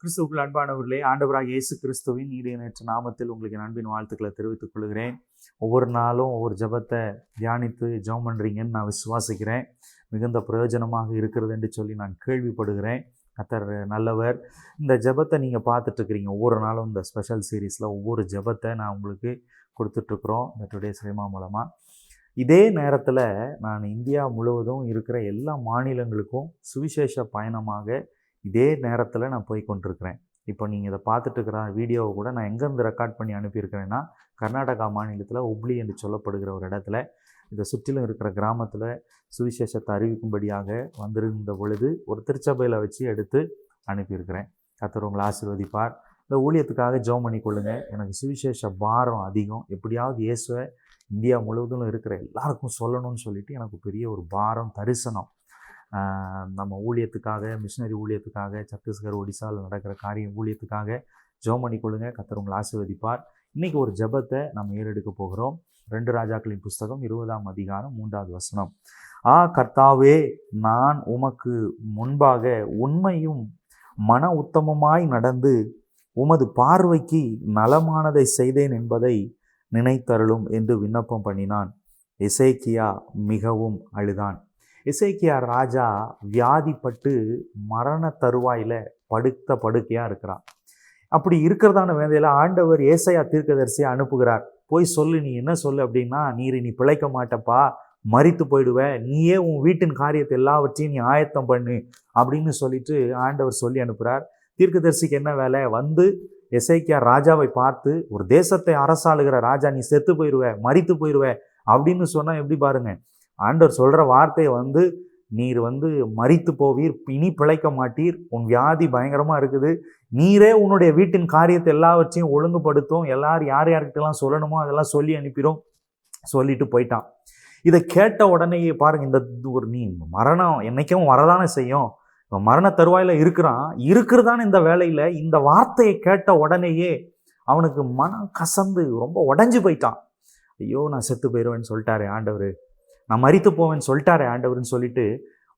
கிறிஸ்துவுக்குள் அன்பானவர்களே, ஆண்டவராகிய இயேசு கிறிஸ்துவின் ஈடேற்ற நாமத்தில் உங்களுக்கு என் அன்பின் வாழ்த்துக்களை தெரிவித்துக் கொள்கிறேன். ஒவ்வொரு நாளும் ஒவ்வொரு ஜெபத்தை தியானித்து ஜெபம் பண்ணுறீங்கன்னு நான் விசுவாசிக்கிறேன். மிகுந்த பிரயோஜனமாக இருக்கிறது என்று சொல்லி நான் கேள்விப்படுகிறேன். கர்த்தர் நல்லவர். இந்த ஜெபத்தை நீங்கள் பார்த்துட்ருக்கிறீங்க. ஒவ்வொரு நாளும் இந்த ஸ்பெஷல் சீரீஸில் ஒவ்வொரு ஜெபத்தை நான் உங்களுக்கு கொடுத்துட்ருக்குறோம் இந்த டுடே சினிமா மூலமாக. இதே நேரத்தில் நான் இந்தியா முழுவதும் இருக்கிற எல்லா மாநிலங்களுக்கும் சுவிசேஷ பயணமாக இதே நேரத்தில் நான் போய் கொண்டிருக்கிறேன். இப்போ நீங்கள் இதை பார்த்துட்டு இருக்கிற வீடியோவை கூட நான் எங்கேருந்து ரெக்கார்ட் பண்ணி அனுப்பியிருக்கிறேன்னா, கர்நாடகா மாநிலத்தில் உப்ளி என்று சொல்லப்படுகிற ஒரு இடத்துல, இதை சுற்றிலும் இருக்கிற கிராமத்தில் சுவிசேஷத்தை அறிவிக்கும்படியாக வந்திருந்த பொழுது ஒரு திருச்சபையில் வச்சு எடுத்து அனுப்பியிருக்கிறேன். கர்த்தர் உங்களை ஆசீர்வதிப்பார். இந்த ஊழியத்துக்காக ஜெபம் பண்ணிக்கொள்ளுங்கள். எனக்கு சுவிசேஷ பாரம் அதிகம். எப்படியாவது இயேசுவை இந்தியா முழுவதும் இருக்கிற எல்லாருக்கும் சொல்லணும்னு சொல்லிட்டு எனக்கு பெரிய ஒரு பாரம், தரிசனம். நம்ம ஊழியத்துக்காக, மிஷினரி ஊழியத்துக்காக, சத்தீஸ்கர், ஒடிசாவில் நடக்கிற ஊழியத்துக்காக ஜெபம் பண்ணிக்கொள்ளுங்க. கர்த்தர் உங்களை ஆசீர்வதிப்பார். இன்றைக்கி ஒரு ஜெபத்தை நம்ம ஏறெடுக்க போகிறோம். 2 ராஜாக்களின் புஸ்தகம் 20ஆம் அதிகாரம் 3வது வசனம். கர்த்தாவே, நான் உமக்கு முன்பாக உண்மையும் மன உத்தமமாய் நடந்து உமது பார்வைக்கு நலமானதை செய்தேன் என்பதை நினைத்தருளும் என்று விண்ணப்பம் பண்ணினான். எசேக்கியா மிகவும் அழுதான். எசேக்கியா ராஜா வியாதிப்பட்டு மரண தருவாயில் படுக்கையாக இருக்கிறான். அப்படி இருக்கிறதான வேலையில் ஆண்டவர் ஏசாயா தீர்க்கதரிசியை அனுப்புகிறார். போய் சொல்லு, நீ என்ன சொல்லு அப்படின்னா, நீ பிழைக்க மாட்டப்பா, மரித்து போயிடுவ, நீயே உன் வீட்டின் காரியத்தை எல்லாவற்றையும் நீ ஆயத்தம் பண்ணு அப்படின்னு சொல்லிட்டு ஆண்டவர் சொல்லி அனுப்புகிறார். தீர்க்கதரிசிக்கு என்ன வேலை? வந்து எசேக்கியா ராஜாவை பார்த்து, ஒரு தேசத்தை அரசாளுகிற ராஜா, நீ செத்து போயிடுவ, மரித்து போயிடுவ அப்படின்னு சொன்னால் எப்படி பாருங்க. ஆண்டவர் சொல்கிற வார்த்தையை நீர் மரித்து போவீர், இனி பிழைக்க மாட்டீர், உன் வியாதி பயங்கரமாக இருக்குது, நீரே உன்னுடைய வீட்டின் காரியத்தை எல்லாவற்றையும் ஒழுங்குபடுத்தும், யார் யார்கிட்டலாம் சொல்லணுமோ அதெல்லாம் சொல்லி அனுப்பிடும் சொல்லிட்டு போயிட்டான். இதை கேட்ட உடனேயே பாருங்க, இந்த ஒரு நீ மரணம் என்னைக்கும் வரதானே செய்யும், மரண தருவாயில் இருக்கிறதான இந்த வேலையில் இந்த வார்த்தையை கேட்ட உடனேயே அவனுக்கு மனம் கசந்து ரொம்ப உடஞ்சி போயிட்டான். ஐயோ, நான் செத்து போயிடுவேன்னு சொல்லிட்டாரே ஆண்டவர், நான் மரித்து போவேன்னு சொல்லிட்டாரே ஆண்டவர்னு சொல்லிட்டு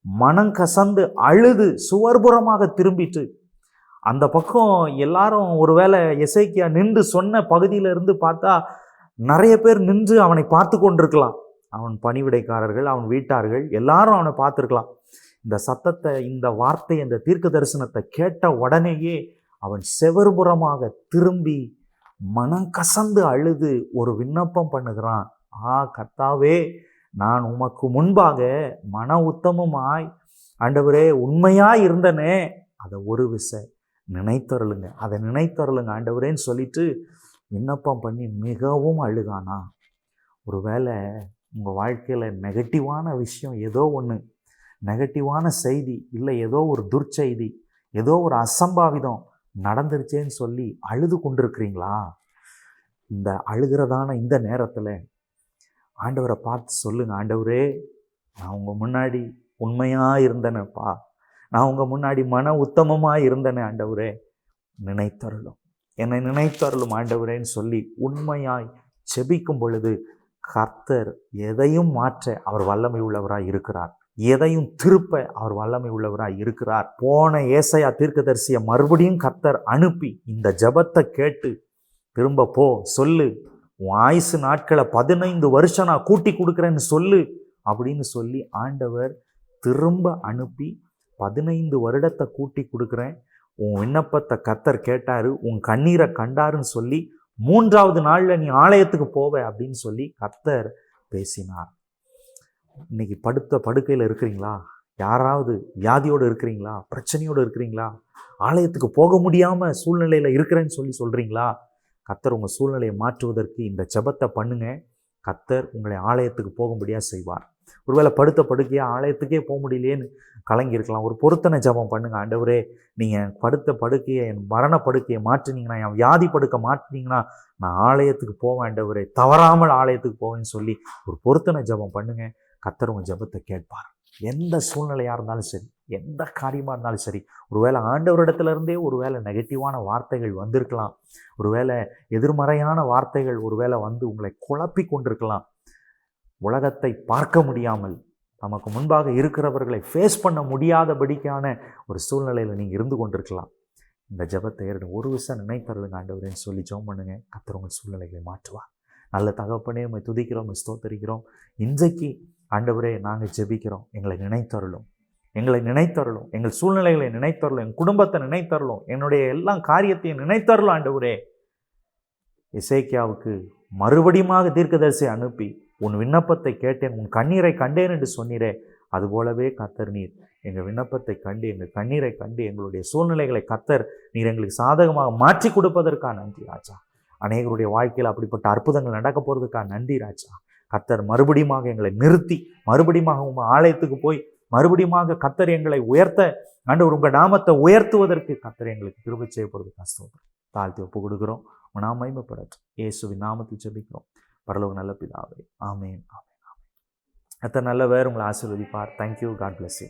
மனம் கசந்து அழுது சுவர்புறமாக திரும்பிட்டு, அந்த பக்கம் எல்லாரும் ஒருவேளை எசேக்கியா நின்று சொன்ன பகுதியிலிருந்து பார்த்தா நிறைய பேர் நின்று அவனை பார்த்து கொண்டிருக்கலாம். அவன் பணிவிடைக்காரர்கள், அவன் வீட்டார்கள் எல்லாரும் அவனை பார்த்துருக்கலாம். இந்த சத்தத்தை, இந்த வார்த்தை, இந்த தீர்க்க தரிசனத்தை கேட்ட உடனேயே அவன் செவர்புறமாக திரும்பி மனம் கசந்து அழுது ஒரு விண்ணப்பம் பண்ணுகிறான். கர்த்தாவே, நான் உமக்கு முன்பாக மன உத்தமமாய், ஆண்டவரே உண்மையாய் இருந்தனே, அதை ஒரு விசை நினைத்தருளுங்க, அதை நினைத்தருளுங்க ஆண்டவரேன்னு சொல்லிட்டு விண்ணப்பம் பண்ணி மிகவும் அழுதானா. ஒருவேளை உங்கள் வாழ்க்கையில் நெகட்டிவான விஷயம், ஏதோ ஒன்று நெகட்டிவான செய்தி, இல்லை ஏதோ ஒரு துர்ச்செய்தி, ஏதோ ஒரு அசம்பாவிதம் நடந்துருச்சேன்னு சொல்லி அழுது கொண்டிருக்கிறீங்களா? இந்த அழுகிறதான இந்த நேரத்தில் ஆண்டவரை பார்த்து சொல்லுங்க, ஆண்டவரே, நான் உங்கள் முன்னாடி உண்மையாக இருந்தேனப்பா, நான் உங்கள் முன்னாடி மன உத்தமமாக இருந்தேனே ஆண்டவரே, நினைத்தருளும், என்னை நினைத்தருளும் ஆண்டவரேன்னு சொல்லி உண்மையாய் செபிக்கும் பொழுது கர்த்தர் எதையும் மாற்ற அவர் வல்லமை உள்ளவராய் இருக்கிறார், எதையும் திருப்ப அவர் வல்லமை உள்ளவராய் இருக்கிறார். போன ஏசாயா தீர்க்கதரிசியை மறுபடியும் கர்த்தர் அனுப்பி இந்த ஜெபத்தை கேட்டு திரும்ப போ சொல்லு, உன் ஆயுசு நாட்களை 15 வருஷம் நான் கூட்டி கொடுக்குறேன்னு சொல்லு அப்படின்னு சொல்லி ஆண்டவர் திரும்ப அனுப்பி 15 வருடத்தை கூட்டி கொடுக்குறேன், உன் விண்ணப்பத்தை கர்த்தர் கேட்டாரு, உன் கண்ணீரை கண்டாருன்னு சொல்லி 3வது நாளில் நீ ஆலயத்துக்கு போவ அப்படின்னு சொல்லி கர்த்தர் பேசினார். இன்னைக்கு படுக்கையில் இருக்கிறீங்களா? யாராவது வியாதியோடு இருக்கிறீங்களா? பிரச்சனையோடு இருக்கிறீங்களா? ஆலயத்துக்கு போக முடியாமல் சூழ்நிலையில் இருக்கிறேன்னு சொல்கிறீங்களா? கர்த்தர் உங்கள் சூழ்நிலையை மாற்றுவதற்கு இந்த ஜெபத்தை பண்ணுங்க. கர்த்தர் உங்களை ஆலயத்துக்கு போகும்படியாக செய்வார். ஒருவேளை படுக்கையாக ஆலயத்துக்கே போக முடியலேன்னு கலங்கி இருக்கலாம். ஒரு பொருத்தனை ஜெபம் பண்ணுங்க. ஆண்டவரே, நீங்கள் படுக்கையை, என் மரண படுக்கையை மாற்றினீங்கன்னா, என் வியாதி படுக்கை மாற்றினீங்கன்னா நான் ஆலயத்துக்கு போவேன் ஆண்டவரே, தவறாமல் ஆலயத்துக்கு போவேன்னு சொல்லி ஒரு பொருத்தனை ஜெபம் பண்ணுங்க. கர்த்தர் உங்கள் ஜெபத்தை கேட்பார். எந்த சூழ்நிலையாக இருந்தாலும் சரி, எந்த காரியமாக இருந்தாலும் சரி, ஒருவேளை ஆண்டவரிடத்துலேருந்தே ஒருவேளை நெகட்டிவான வார்த்தைகள் வந்திருக்கலாம், ஒருவேளை எதிர்மறையான வார்த்தைகள் ஒருவேளை உங்களை குழப்பி கொண்டிருக்கலாம். உலகத்தை பார்க்க முடியாமல், நமக்கு முன்பாக இருக்கிறவர்களை ஃபேஸ் பண்ண முடியாதபடிக்கான ஒரு சூழ்நிலையில் நீங்கள் இருந்து கொண்டிருக்கலாம். இந்த ஜெபத்தை ஒரு விஷயம் நினைத்தருளுங்க ஆண்டவரேன்னு சொல்லி ஜெபம் பண்ணுங்க. கர்த்தர் உங்கள் சூழ்நிலைகளை மாற்றுவார். நல்ல தகப்பனே, உம்மை துதிக்கிறோம், ஸ்தோத்தரிக்கிறோம். இன்றைக்கு ஆண்டவரே நாங்கள் ஜெபிக்கிறோம். எங்களை நினைத்தருளும், எங்களை நினைத்தருளும், எங்கள் சூழ்நிலைகளை நினைத்தருளும், என் குடும்பத்தை நினைத்தருளும், என்னுடைய எல்லா காரியத்தையும் நினைத்தருளும் ஆண்டவரே. எசேக்கியாவுக்கு மறுபடியுமாக தீர்க்கதரிசியை அனுப்பி உன் விண்ணப்பத்தை கேட்டேன், உன் கண்ணீரை கண்டேன் என்று சொன்னீரே, அதுபோலவே கர்த்தர் நீர் எங்கள் விண்ணப்பத்தை கண்டு, எங்கள் கண்ணீரை கண்டு, எங்களுடைய சூழ்நிலைகளை கர்த்தர் நீர் எங்களுக்கு சாதகமாக மாற்றி கொடுப்பதற்காக நன்றி ராஜா. அநேகருடைய வாழ்க்கையில் அப்படிப்பட்ட அற்புதங்கள் நடக்க போகிறதுக்காக நன்றி ராஜா. கர்த்தர் மறுபடியுமாக எங்களை நிறுத்தி, மறுபடியுமாக உங்கள் ஆலயத்துக்கு போய் மறுபடியுமாக கர்த்தர் எங்களை உயர்த்த, ஆண்டவர் உங்கள் நாமத்தை உயர்த்துவதற்கு கர்த்தர் எங்களுக்கு கிருபை செய்ய போகிறது கஷ்டம். தாழ்த்தி ஒப்பு கொடுக்குறோம். உன் நாமம் மகிமைப்படட்டும். இயேசுவின் நாமத்தில் ஜெபிக்கிறோம் பரலோக நல்ல பிதாவே. ஆமென், ஆமென், ஆமென். கர்த்தர் நல்லவர், உங்களை ஆசீர்வதிப்பார். தேங்க்யூ. God bless you.